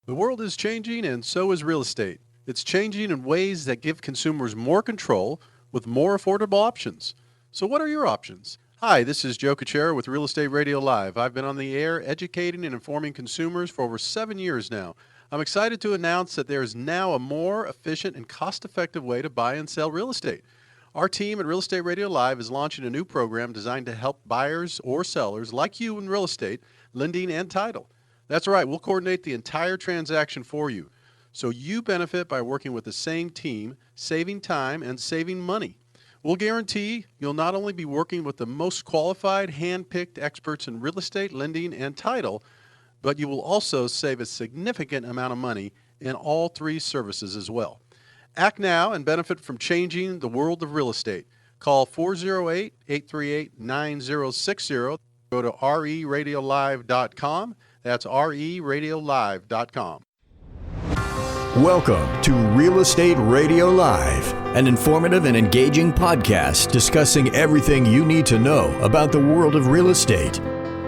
The world is changing, and so is real estate. It's changing in ways that give consumers more control with more affordable options. So what are your options? Hi, this is Joe Kuchera with Real Estate Radio Live. I've been on the air educating and informing consumers for over 7 years now. I'm excited to announce that there is now a more efficient and cost-effective way to buy and sell real estate. Our team at Real Estate Radio Live is launching a new program designed to help buyers or sellers like you in real estate, lending and title. That's right, we'll coordinate the entire transaction for you. So you benefit by working with the same team, saving time and saving money. We'll guarantee you'll not only be working with the most qualified, hand-picked experts in real estate, lending, and title, but you will also save a significant amount of money in all three services as well. Act now and benefit from changing the world of real estate. Call 408-838-9060. Go to reradiolive.com. That's reradiolive.com. Welcome to Real Estate Radio Live, an informative and engaging podcast discussing everything you need to know about the world of real estate.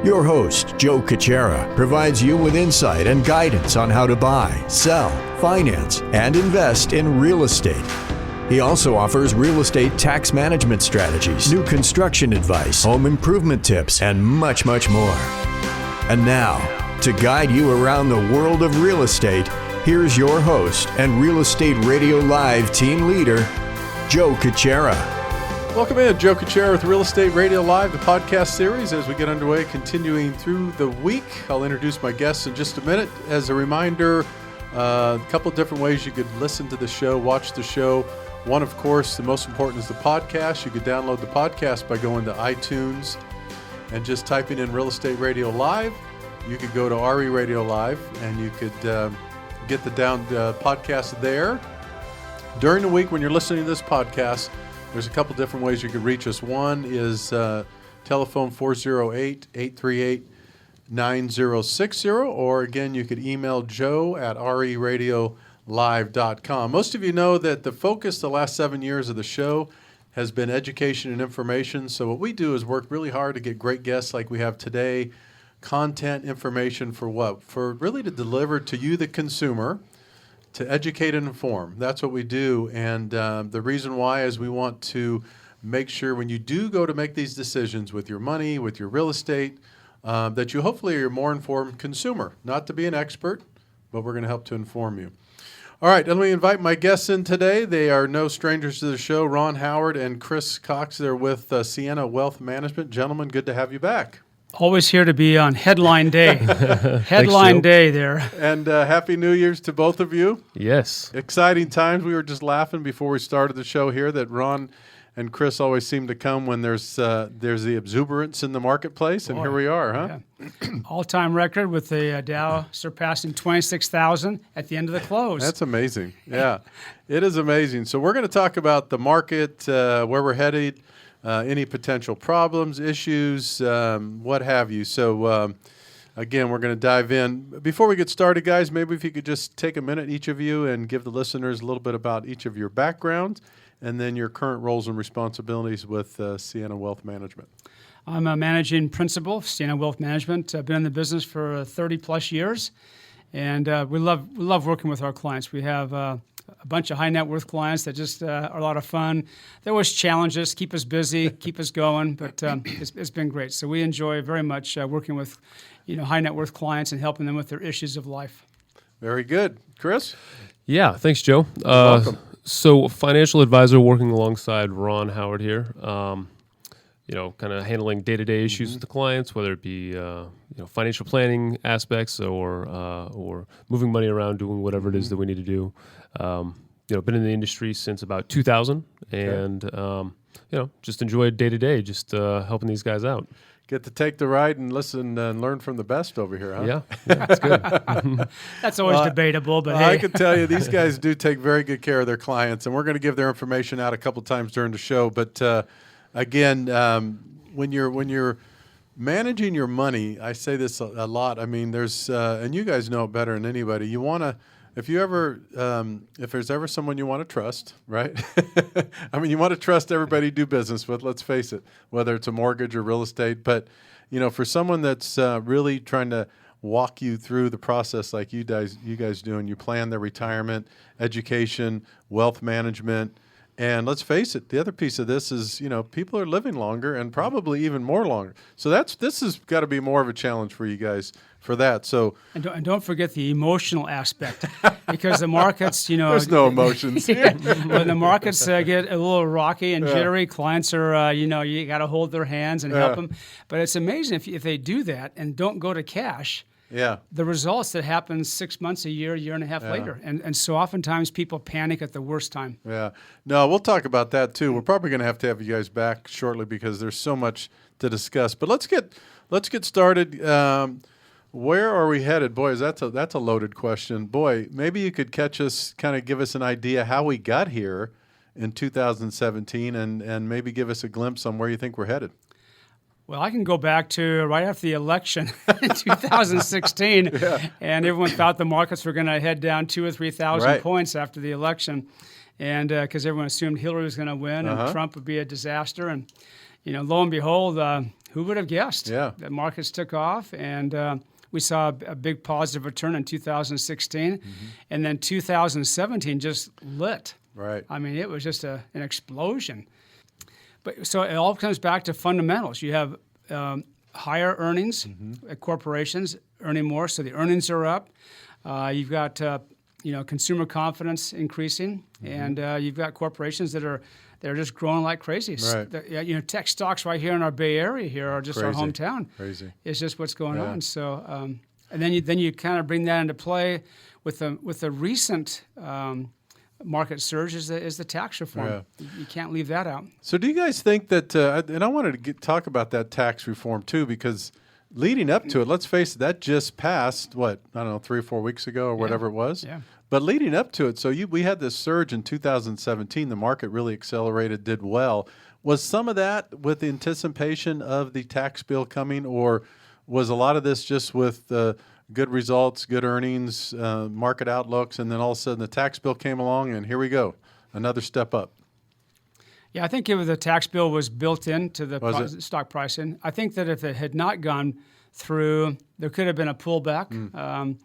Your host, Joe Kuchera, provides you with insight and guidance on how to buy, sell, finance, and invest in real estate. He also offers real estate tax management strategies, new construction advice, home improvement tips, and much, much more. And now, to guide you around the world of real estate, here's your host and Real Estate Radio Live team leader, Joe Kuchera. Welcome in, Joe Kuchera with Real Estate Radio Live, the podcast series. As we get underway, continuing through the week, I'll introduce my guests in just a minute. As a reminder, a couple of different ways you could listen to the show, watch the show. One, of course, the most important is the podcast. You could download the podcast by going to iTunes and just typing in Real Estate Radio Live. You could go to RE Radio Live and you could get the podcast there. During the week when you're listening to this podcast, there's a couple different ways you could reach us. One is telephone 408-838-9060, or again, you could email Joe at reradiolive.com. Most of you know that the focus the last 7 years of the show has been education and information. So what we do is work really hard to get great guests like we have today, content, information for what? For really to deliver to you, the consumer, to educate and inform. That's what we do. And the reason why is we want to make sure when you do go to make these decisions with your money, with your real estate, that you hopefully are a more informed consumer. Not to be an expert, but we're going to help to inform you. All right, let me invite my guests in today. They are no strangers to the show. Ron Howard and Chris Cox. They're with Sienna Wealth Management. Gentlemen, good to have you back. Always here to be on headline day. Headline day there. And Happy New Year's to both of you. Yes. Exciting times. We were just laughing before we started the show here that Ron and Chris always seem to come when there's the exuberance in the marketplace, and here we are, huh? Yeah. All-time record with the Dow surpassing 26,000 at the end of the close. That's amazing. Yeah, it is amazing. So we're going to talk about the market, where we're headed, any potential problems, issues, what have you. So, again, we're going to dive in. Before we get started, guys, maybe if you could just take a minute, each of you, and give the listeners a little bit about each of your backgrounds and then your current roles and responsibilities with Sienna Wealth Management. I'm a managing principal of Sienna Wealth Management. I've been in the business for 30-plus years, and we love working with our clients. We have a bunch of high net worth clients that just are a lot of fun. They always challenge us, keep us busy, keep us going, but it's been great. So we enjoy very much working with high net worth clients and helping them with their issues of life. Very good. Chris? Yeah, thanks, Joe. Welcome. So financial advisor working alongside Ron Howard here, kind of handling day-to-day issues with the clients, whether it be financial planning aspects or moving money around, doing whatever it is that we need to do. Been in the industry since about 2000, and just enjoyed day-to-day, just helping these guys out. Get to take the ride and listen and learn from the best over here, huh? Yeah, that's good. That's always debatable, but hey. I can tell you these guys do take very good care of their clients, and we're going to give their information out a couple times during the show. But again, when you're managing your money, I say this a lot. I mean, there's and you guys know it better than anybody. You want to. If there's ever someone you want to trust, right? I mean, you want to trust everybody you do business with, let's face it, whether it's a mortgage or real estate. But, for someone that's really trying to walk you through the process like you guys do, and you plan their retirement, education, wealth management. And let's face it, the other piece of this is, people are living longer and probably even more longer. So this has got to be more of a challenge for you guys for that. So and don't forget the emotional aspect, because the markets, there's no emotions. When the markets get a little rocky and jittery, clients are, you got to hold their hands and help them. But it's amazing if they do that and don't go to cash. Yeah. The results that happen 6 months, a year and a half later. And so oftentimes people panic at the worst time. Yeah. No, we'll talk about that too. We're probably going to have you guys back shortly because there's so much to discuss. But let's get started. Where are we headed? Boy, that's a loaded question. Boy, maybe you could catch us, kind of give us an idea how we got here in 2017 and maybe give us a glimpse on where you think we're headed. Well, I can go back to right after the election in 2016, and everyone thought the markets were going to head down 2,000 or 3,000 points after the election, and because everyone assumed Hillary was going to win and Trump would be a disaster, and lo and behold, who would have guessed? Yeah. The markets took off, and we saw a big positive return in 2016, and then 2017 just lit. Right. I mean, it was just an explosion. But so it all comes back to fundamentals. You have higher earnings at corporations earning more, so the earnings are up. You've got consumer confidence increasing, and you've got corporations they're just growing like crazy. Right. Tech stocks right here in our Bay Area here are just our hometown. Crazy. It's just what's going on. So and then you kind of bring that into play with the recent. Market surge is the tax reform. Yeah. You can't leave that out. So do you guys think that, and I wanted to talk about that tax reform too, because leading up to it, let's face it, that just passed, 3 or 4 weeks ago or whatever it was? Yeah. But leading up to it, so we had this surge in 2017, the market really accelerated, did well. Was some of that with the anticipation of the tax bill coming, or was a lot of this just with good results, good earnings, market outlooks, and then all of a sudden the tax bill came along, and here we go, another step up? Yeah, I think the tax bill was built into the stock pricing. I think that if it had not gone through, there could have been a pullback.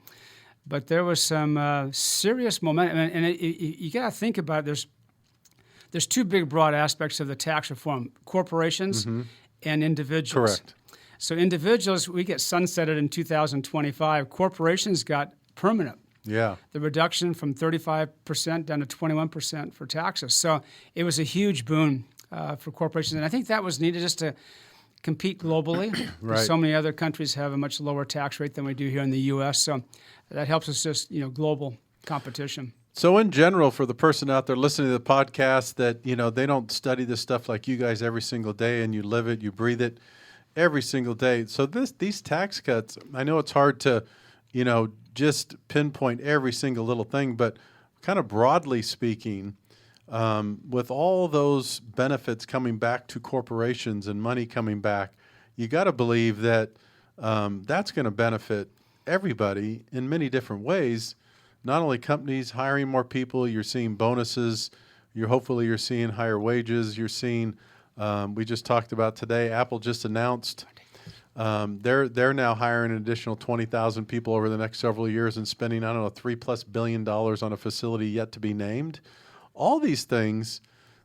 But there was some serious momentum, and you got to think about it. There's two big, broad aspects of the tax reform: corporations and individuals. Correct. So individuals, we get sunsetted in 2025. Corporations got permanent. Yeah. The reduction from 35% down to 21% for taxes. So it was a huge boon for corporations. And I think that was needed just to compete globally. Right. So many other countries have a much lower tax rate than we do here in the U.S. So that helps us just, global competition. So in general, for the person out there listening to the podcast that, they don't study this stuff like you guys every single day, and you live it, you breathe it every single day. So these tax cuts, I know it's hard to, just pinpoint every single little thing, but kind of broadly speaking, with all those benefits coming back to corporations and money coming back, you got to believe that that's going to benefit everybody in many different ways. Not only companies hiring more people, you're seeing bonuses, hopefully you're seeing higher wages, you're seeing we just talked about today, Apple just announced they're now hiring an additional 20,000 people over the next several years and spending, $3+ billion on a facility yet to be named. All these things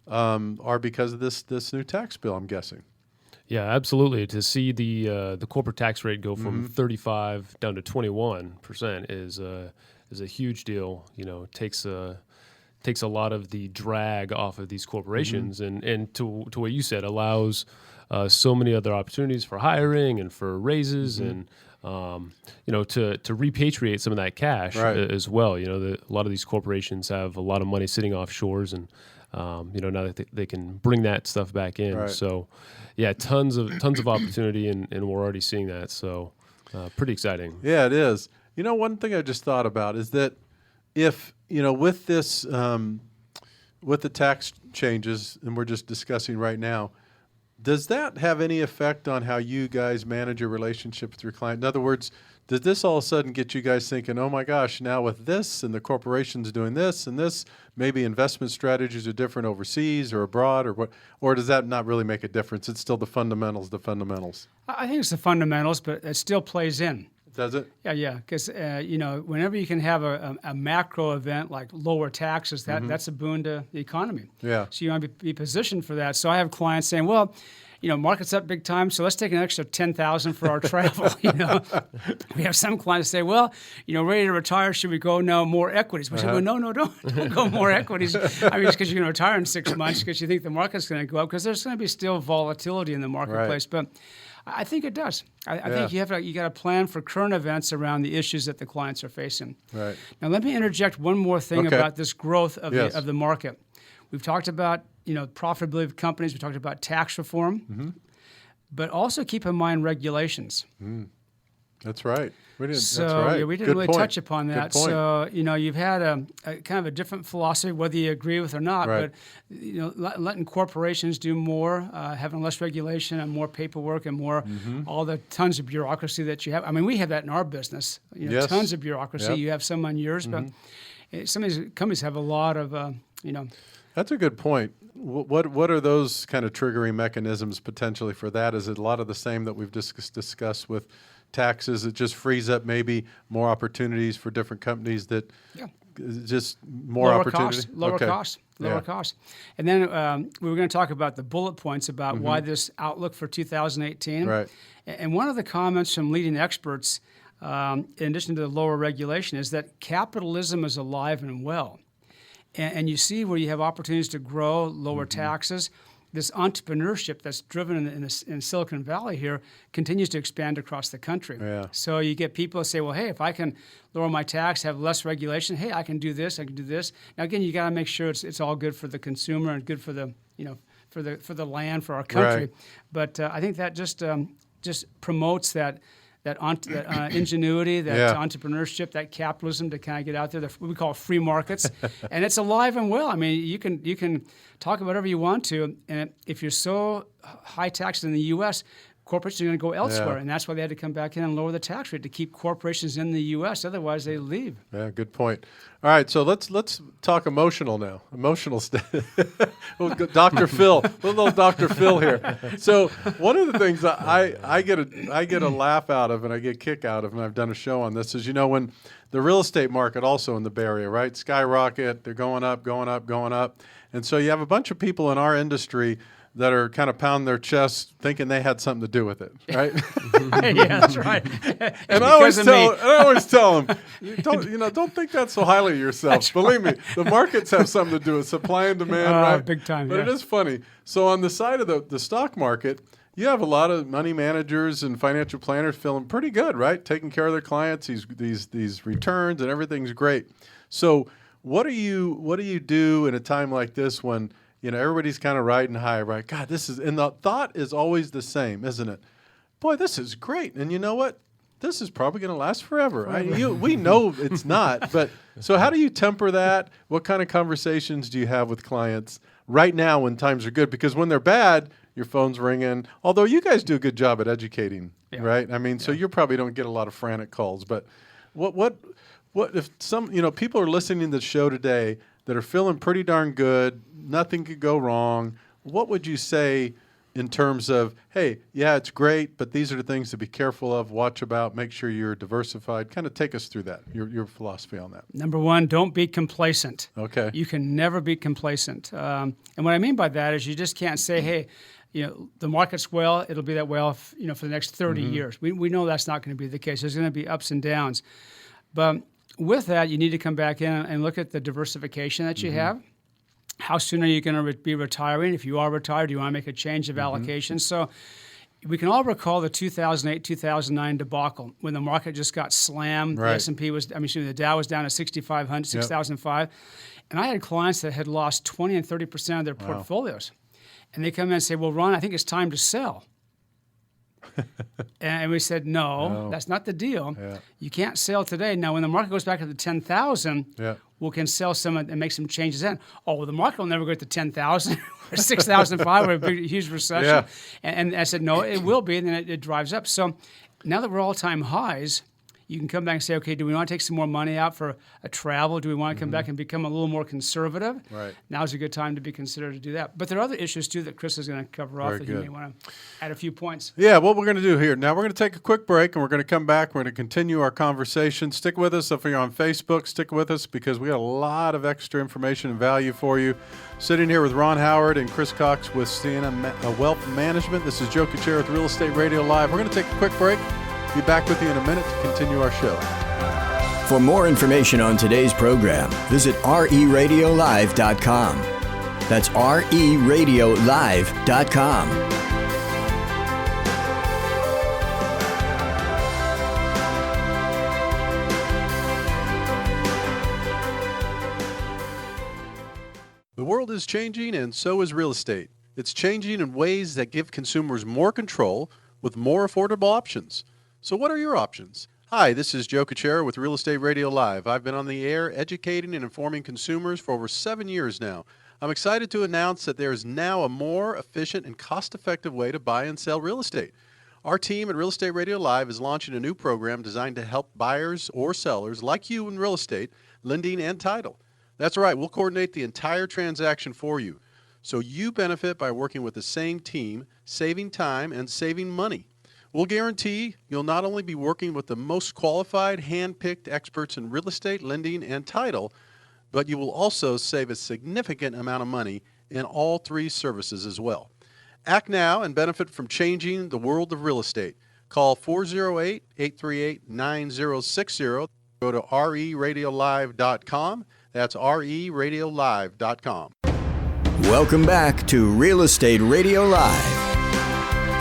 are because of this new tax bill, I'm guessing. Yeah, absolutely. To see the corporate tax rate go from 35 down to 21% is a huge deal. Takes a lot of the drag off of these corporations, and to what you said, allows so many other opportunities for hiring and for raises and to repatriate some of that cash as well. A lot of these corporations have a lot of money sitting offshores, and now that they can bring that stuff back in. Right. So yeah, tons of opportunity, and we're already seeing that. So pretty exciting. Yeah, it is. One thing I just thought about is that if, with this, with the tax changes, and we're just discussing right now, does that have any effect on how you guys manage your relationship with your client? In other words, does this all of a sudden get you guys thinking, oh my gosh, now with this and the corporation's doing this and this, maybe investment strategies are different overseas or abroad, or what? Or does that not really make a difference? It's still the fundamentals. I think it's the fundamentals, but it still plays in. Does it? Yeah. Because whenever you can have a macro event like lower taxes, that's a boon to the economy. Yeah. So you want to be positioned for that. So I have clients saying, well, market's up big time, so let's take an extra $10,000 for our travel. We have some clients say, well, ready to retire, should we go now more equities? We say, well, no, don't go more equities. I mean, it's because you're going to retire in 6 months because you think the market's going to go up, because there's going to be still volatility in the marketplace. But I think it does. I think you got to plan for current events around the issues that the clients are facing. Right. Now, let me interject one more thing about this growth of the market. We've talked about profitability of companies. We talked about tax reform, but also keep in mind regulations. That's right. We didn't. So that's right. we didn't Good really point. touch upon that. Good point. So you've had a kind of a different philosophy, whether you agree with it or not. Right. But letting corporations do more, having less regulation and more paperwork and more all the tons of bureaucracy that you have. I mean, we have that in our business. Yes. Tons of bureaucracy. Yep. You have some on yours, but some of these companies have a lot of That's a good point. What are those kind of triggering mechanisms potentially for that? Is it a lot of the same that we've discussed with taxes? It just frees up maybe more opportunities for different companies that just more lower opportunity? Lower cost. And then we were going to talk about the bullet points about why this outlook for 2018. Right. And one of the comments from leading experts, in addition to the lower regulation, is that capitalism is alive and well. And you see where you have opportunities to grow, lower taxes. This entrepreneurship that's driven in Silicon Valley here continues to expand across the country. Yeah. So you get people who say, well, hey, if I can lower my tax, have less regulation, hey, I can do this, I can do this. Now, again, you got to make sure it's all good for the consumer and good for the, for the land, for our country. Right. But I think that just promotes that ingenuity, that entrepreneurship, that capitalism to kind of get out there, what we call free markets. And it's alive and well. I mean, you can talk about whatever you want to, and if you're so high taxed in the U.S., corporations are going to go elsewhere, and that's why they had to come back in and lower the tax rate to keep corporations in the U.S. Otherwise, they leave. Yeah, good point. All right, so let's talk emotional now. Emotional stuff. Dr. Phil, little Dr. Phil here. So one of the things that I get a laugh out of and I get a kick out of, and I've done a show on this, is when the real estate market also in the Bay Area, right, skyrocket, they're going up, and so you have a bunch of people in our industry that are kind of pounding their chests thinking they had something to do with it, right? Yeah, that's right. And I always tell them, don't think that so highly of yourself. That's Believe me, the markets have something to do with supply and demand, right? Big time, But it is funny. So on the side of the stock market, you have a lot of money managers and financial planners feeling pretty good, right? Taking care of their clients, these returns, and everything's great. So what do you do in a time like this when everybody's kind of riding high, right? God, and the thought is always the same, isn't it? Boy, this is great. And you know what? This is probably going to last forever. We know it's not. But so how do you temper that? What kind of conversations do you have with clients right now when times are good? Because when they're bad, your phone's ringing. Although you guys do a good job at educating, right? I mean, so you probably don't get a lot of frantic calls. But what if some, people are listening to the show today that are feeling pretty darn good, nothing could go wrong, what would you say in terms of, hey, yeah, it's great, but these are the things to be careful of, watch about, make sure you're diversified? Kind of take us through that, your philosophy on that. Number one, don't be complacent. Okay. You can never be complacent. And what I mean by that is you just can't say, hey, the market's well, it'll be that well, for the next 30 years. We know that's not going to be the case. There's going to be ups and downs. But with that, you need to come back in and look at the diversification that you have. How soon are you going to be retiring? If you are retired, do you want to make a change of allocation? So we can all recall the 2008, 2009 debacle when the market just got slammed. Right. The S&P the Dow was down to 6,500, 6,005. And I had clients that had lost 20 and 30% of their portfolios. And they come in and say, well, Ron, I think it's time to sell. And we said, no, that's not the deal. Yeah. You can't sell today. Now, when the market goes back to the 10,000, we can sell some and make some changes then. Oh, well, the market will never go to 10,000 or 6,005 or a big, huge recession. Yeah. And I said, no, it will be, and then it drives up. So now that we're all-time highs, you can come back and say, okay, do we want to take some more money out for a travel? Do we want to come back and become a little more conservative? Right. Now's a good time to be considered to do that. But there are other issues, too, that Chris is going to cover off Very that good. you may want to add a few points. Yeah, what we're going to do here. Now, we're going to take a quick break, and we're going to come back. We're going to continue our conversation. Stick with us. If you're on Facebook, stick with us because we got a lot of extra information and value for you. Sitting here with Ron Howard and Chris Cox with Sienna Wealth Management. This is Joe Kuchera with Real Estate Radio Live. We're going to take a quick break. Be back with you in a minute to continue our show. For more information on today's program, visit reradiolive.com. That's reradiolive.com. The world is changing, and so is real estate. It's changing in ways that give consumers more control with more affordable options. So what are your options? Hi, this is Joe Kuchera with Real Estate Radio Live. I've been on the air educating and informing consumers for over 7 years now. I'm excited to announce that there is now a more efficient and cost-effective way to buy and sell real estate. Our team at Real Estate Radio Live is launching a new program designed to help buyers or sellers like you in real estate, lending and title. That's right, we'll coordinate the entire transaction for you. So you benefit by working with the same team, saving time and saving money. We'll guarantee you'll not only be working with the most qualified, hand-picked experts in real estate, lending, and title, but you will also save a significant amount of money in all three services as well. Act now and benefit from changing the world of real estate. Call 408-838-9060. Go to reradiolive.com. That's reradiolive.com. Welcome back to Real Estate Radio Live.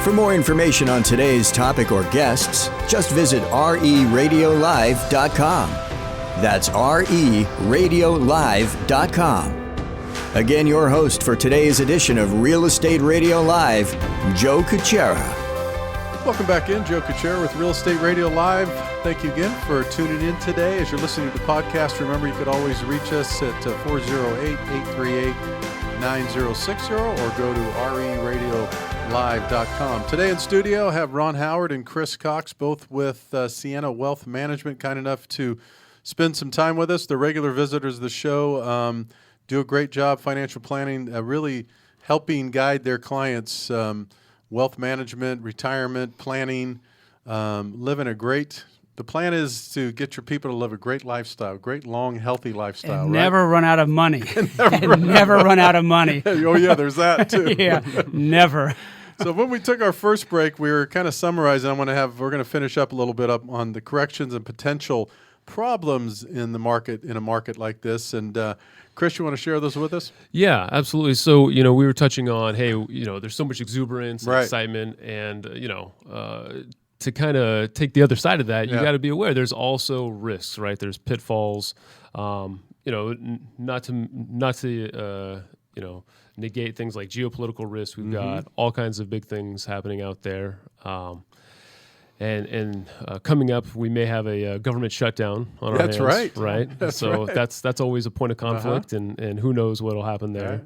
For more information on today's topic or guests, just visit reradiolive.com. That's reradiolive.com. Again, your host for today's edition of Real Estate Radio Live, Joe Kuchera. Welcome back in. Joe Kuchera with Real Estate Radio Live. Thank you again for tuning in today. As you're listening to the podcast, remember you could always reach us at 408-838-9060 or go to reradiolive.com. Today in studio, I have Ron Howard and Chris Cox, both with Sienna Wealth Management, kind enough to spend some time with us. They're regular visitors of the show, do a great job financial planning, really helping guide their clients, wealth management, retirement planning, living a great. The plan is to get your people to live a great lifestyle, great, long, healthy lifestyle. And right? never run out of money. Never run out of money. Oh, yeah, there's that, too. Yeah, never. So when we took our first break, we were kind of summarizing. We're going to finish up a little bit up on the corrections and potential problems in the market, in a market like this. And Chris, you want to share those with us? Yeah, absolutely. So, we were touching on, hey, there's so much exuberance and Right. excitement, and, to kind of take the other side of that, you Yeah. got to be aware there's also risks, right? There's pitfalls, not to negate things like geopolitical risks. We've got all kinds of big things happening out there. And coming up, we may have a government shutdown on our That's hands. right. Right. So right. that's always a point of conflict, and who knows what will happen there. Right.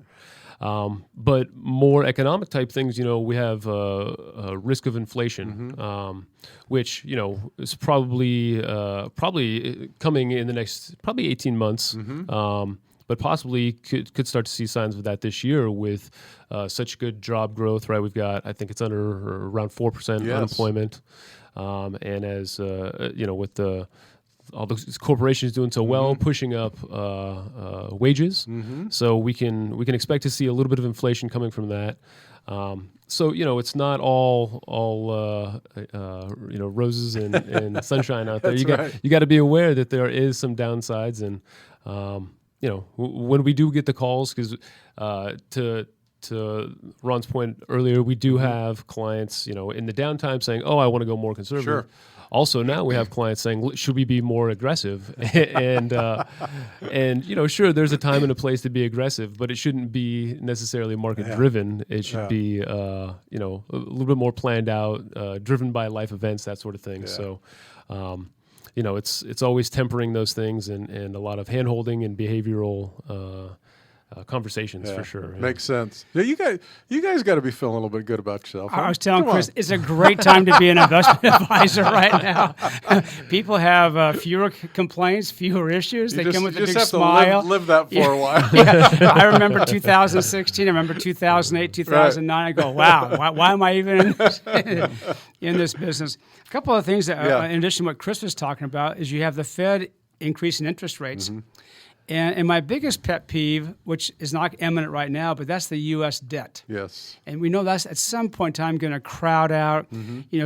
But more economic type things, we have a risk of inflation, which is probably coming in the next 18 months. But possibly could start to see signs of that this year with such good job growth, right? We've got, I think it's around 4% Yes. unemployment, and as with all those corporations doing so well, pushing up wages, so we can expect to see a little bit of inflation coming from that. So it's not all roses and sunshine out there. That's You got to be aware that there is some downsides, and when we do get the calls, because to Ron's point earlier, we do have clients, in the downtime saying, "Oh, I want to go more conservative." Sure. Also, now we have clients saying, "Should we be more aggressive?" and sure, there's a time and a place to be aggressive, but it shouldn't be necessarily market driven. It should be, a little bit more planned out, driven by life events, that sort of thing. Yeah. So, it's always tempering those things, and a lot of hand holding and behavioral conversations for sure. Yeah. Makes sense. Yeah, you guys got to be feeling a little bit good about yourself. I was telling Chris, it's a great time to be an investment advisor right now. People have fewer complaints, fewer issues. They come with a big smile. To live that for a while. Yeah. I remember 2016. I remember 2008, 2009. Right. I go, wow, why am I even in this business? A couple of things that, in addition to what Chris was talking about, is you have the Fed increasing interest rates. Mm-hmm. And my biggest pet peeve, which is not imminent right now, but that's the U.S. debt. Yes. And we know that's at some point in time going to crowd out,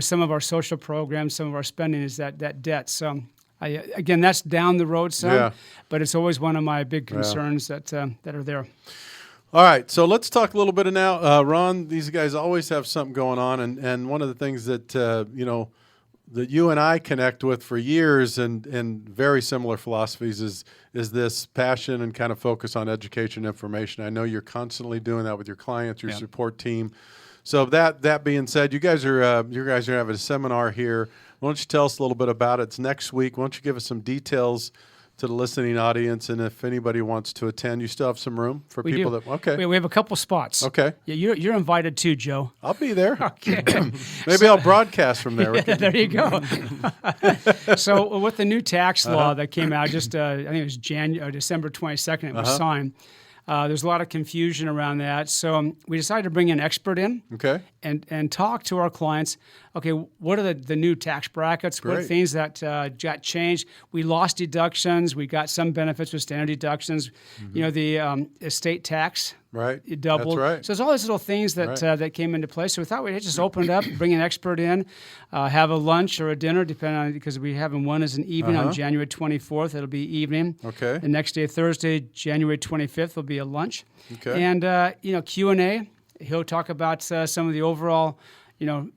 some of our social programs, some of our spending is that debt. So, again, that's down the road some, but it's always one of my big concerns that are there. All right, so let's talk a little bit now. Ron, these guys always have something going on, and one of the things that, that you and I connect with for years and very similar philosophies is this passion and kind of focus on education and information. I know you're constantly doing that with your clients, your support team. So that being said, you guys are having a seminar here. Why don't you tell us a little bit about it? It's next week. Why don't you give us some details to the listening audience, and if anybody wants to attend, you still have some room for people that. Okay, we have a couple spots. Okay, yeah, you're invited too, Joe. I'll be there. Okay, maybe I'll broadcast from there. There you go. So with the new tax law that came out, just I think it was December 22nd, it was signed. There's a lot of confusion around that, so we decided to bring an expert in, and talk to our clients. Okay, what are the new tax brackets? Great. What are things that got changed? We lost deductions. We got some benefits with standard deductions. The estate tax. Right. It doubled. That's right. So there's all these little things that that came into place. So we thought we'd just open it up, bring an expert in, have a lunch or a dinner, depending on, because we have one as an evening on January 24th. It'll be evening. Okay. The next day, Thursday, January 25th, will be a lunch. Okay. And Q&A. He'll talk about some of the overall,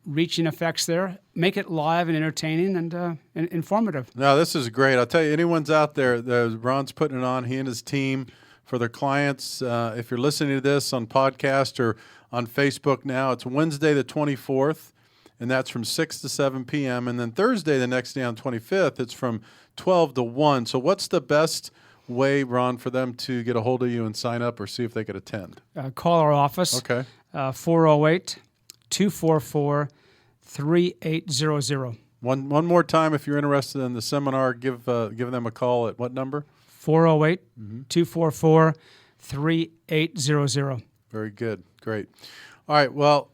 reaching effects there. Make it live and entertaining and informative. No, this is great. I'll tell you, anyone's out there, Ron's putting it on, he and his team, for their clients. If you're listening to this on podcast or on Facebook now, it's Wednesday the 24th, and that's from 6 to 7 p.m. And then Thursday, the next day on 25th, it's from 12 to 1. So what's the best way, Ron, for them to get a hold of you and sign up or see if they could attend? Call our office. Okay. 408-244-3800. One more time, if you're interested in the seminar, give them a call at what number? 408-244-3800. Very good. Great. All right. Well,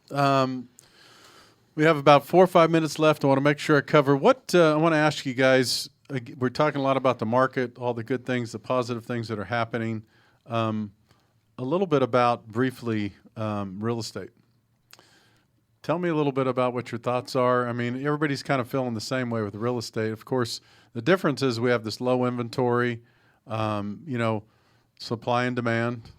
we have about 4 or 5 minutes left. I want to make sure I cover what I want to ask you guys. We're talking a lot about the market, all the good things, the positive things that are happening. A little bit about, briefly, real estate. Tell me a little bit about what your thoughts are. I mean, everybody's kind of feeling the same way with real estate. Of course, the difference is we have this low inventory, supply and demand.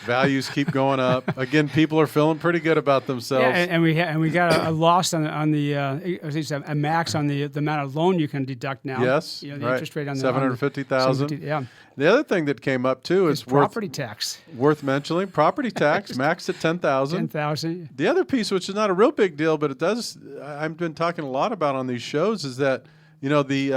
Values keep going up. Again, people are feeling pretty good about themselves. Yeah, and we got a loss on the at least a max on the amount of loan you can deduct now. Yes, the interest rate on the $750,000. Yeah. The other thing that came up too is property tax. Worth mentioning. Property tax max at $10,000. $10,000. The other piece, which is not a real big deal, but it does. I've been talking a lot about on these shows, is that the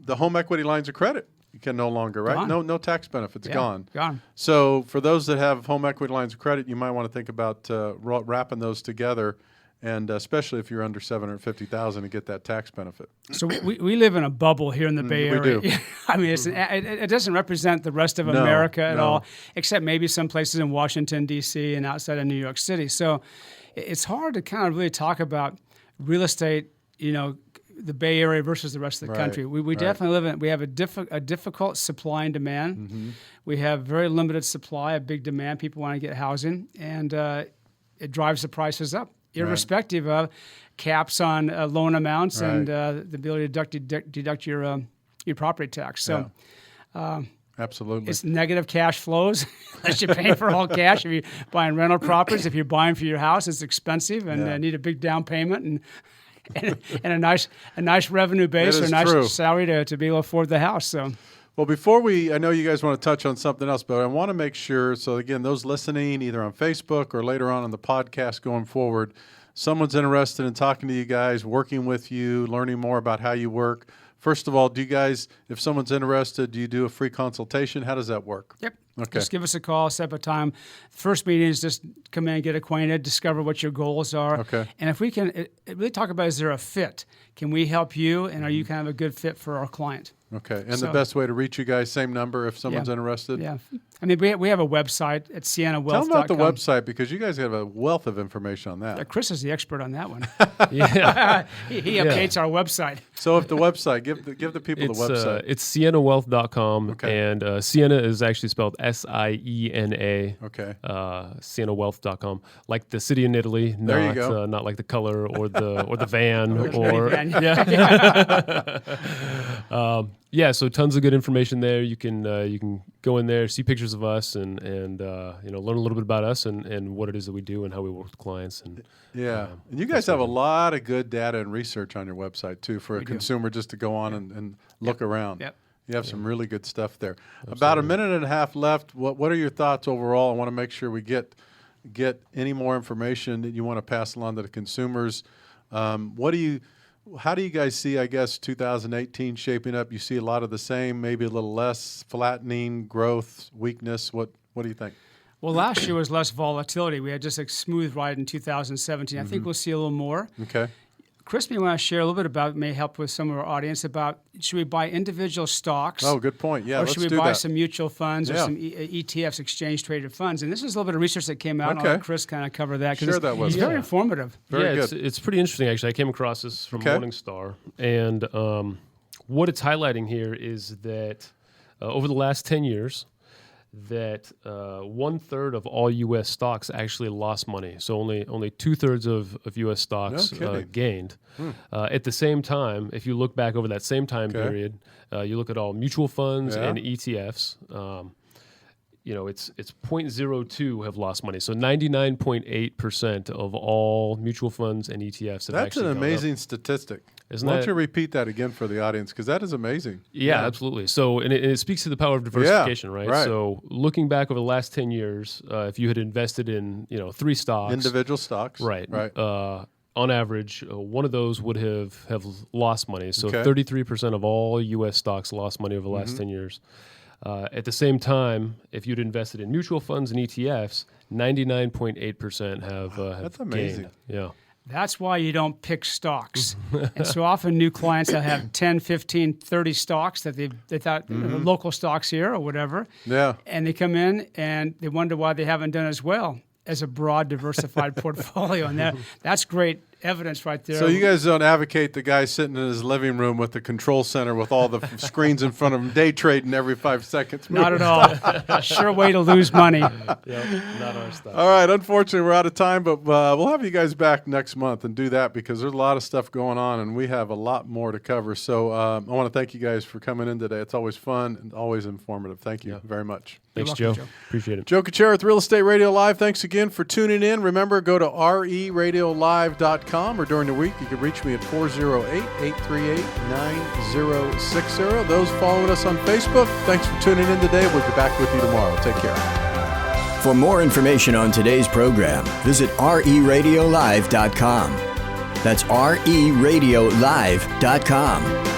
home equity lines of credit. You can no longer, right? Gone. No tax benefits, gone. Gone. So for those that have home equity lines of credit, you might want to think about wrapping those together, and especially if you're under $750,000 to get that tax benefit. So we live in a bubble here in the Bay Area. We do. I mean, it doesn't represent the rest of America at all, except maybe some places in Washington, D.C. and outside of New York City. So it's hard to kind of really talk about real estate, the Bay Area versus the rest of the country. We definitely we have a difficult supply and demand. Mm-hmm. We have very limited supply, a big demand. People want to get housing, and it drives the prices up, irrespective of caps on loan amounts and the ability to deduct your property tax. So. Absolutely. It's negative cash flows unless you're paying for all cash. If you're buying rental properties, if you're buying for your house, it's expensive and need a big down payment and a nice revenue base or a nice salary to be able to afford the house. So, well, before I know you guys want to touch on something else, but I want to make sure. So again, those listening either on Facebook or later on the podcast going forward, someone's interested in talking to you guys, working with you, learning more about how you work. First of all, do you guys, if someone's interested, do you do a free consultation? How does that work? Yep. Okay. Just give us a call, set up a time. First meeting is just come in, get acquainted, discover what your goals are. Okay. And if we can really talk about, is there a fit? Can we help you? And are you kind of a good fit for our client? Okay. And the So- best way to reach you guys, same number if someone's interested? Yeah. I mean, we have a website at SiennaWealth.com. Tell them about the website because you guys have a wealth of information on that. Chris is the expert on that one. Yeah. he updates our website. So if the website, give the people the website. It's SiennaWealth.com, Okay. and Sienna is actually spelled Siena. Okay. SiennaWealth.com, like the city in Italy, There you not go. Not like the color or the van or Van. yeah. So tons of good information there. You can go in there, see pictures of us, and learn a little bit about us and what it is that we do and how we work with clients. And Yeah. And you guys have a lot of good data and research on your website, too, for a do. consumer just to go on and look around. Yep. You have some really good stuff there. About a minute and a half left. What are your thoughts overall? I want to make sure we get any more information that you want to pass along to the consumers. How do you guys see, I guess, 2018 shaping up? You see a lot of the same, maybe a little less, flattening, growth, weakness. What do you think? Well, last year was less volatility. We had just a smooth ride in 2017. I think we'll see a little more. Okay. Chris may want to share a little bit about, may help with some of our audience about, should we buy individual stocks? Oh, good point. Yeah, or let's should we do buy that. some mutual funds or Yeah. some ETFs, exchange-traded funds? And this is a little bit of research that came out. Okay. I'll let Chris kind of cover that. 'cause Share it's- that with It's us. very Yeah. informative. Very yeah, good. It's pretty interesting actually. I came across this from Okay. Morningstar, and what it's highlighting here is that over the last 10 years, that 1/3 of all U.S. stocks actually lost money. So only 2/3 of U.S. stocks No kidding. gained. At the same time, if you look back over that same time Okay. period, you look at all mutual funds Yeah. and ETFs. It's 0.02 have lost money. So 99.8% of all mutual funds and ETFs have That's actually an gone up. amazing statistic. Isn't Why don't that- you repeat that again for the audience? Because that is amazing. Yeah, absolutely. So, and it speaks to the power of diversification, right? right. So, looking back over the last 10 years, if you had invested in, 3 stocks, Individual stocks. right, Right. on average, one of those would have lost money. So, Okay. 33% of all U.S. stocks lost money over the last 10 years. At the same time, if you'd invested in mutual funds and ETFs, 99.8% have That's amazing. gained. Yeah. That's why you don't pick stocks. And so often new clients that have 10, 15, 30 stocks that they thought local stocks here or whatever. Yeah. And they come in and they wonder why they haven't done as well as a broad diversified portfolio. And that's great evidence right there. So you guys don't advocate the guy sitting in his living room with the control center with all the screens in front of him, day trading every 5 seconds. Not at all. Sure way to lose money. Yeah, not our stuff. All right. Unfortunately, we're out of time, but we'll have you guys back next month and do that because there's a lot of stuff going on and we have a lot more to cover. So I want to thank you guys for coming in today. It's always fun and always informative. Thank you very much. Thanks, You're welcome, Joe. Joe. Appreciate it. Joe Kuchera with Real Estate Radio Live. Thanks again for tuning in. Remember, go to reradiolive.com or during the week, you can reach me at 408-838-9060. Those following us on Facebook, thanks for tuning in today. We'll be back with you tomorrow. Take care. For more information on today's program, visit reradiolive.com. That's reradiolive.com.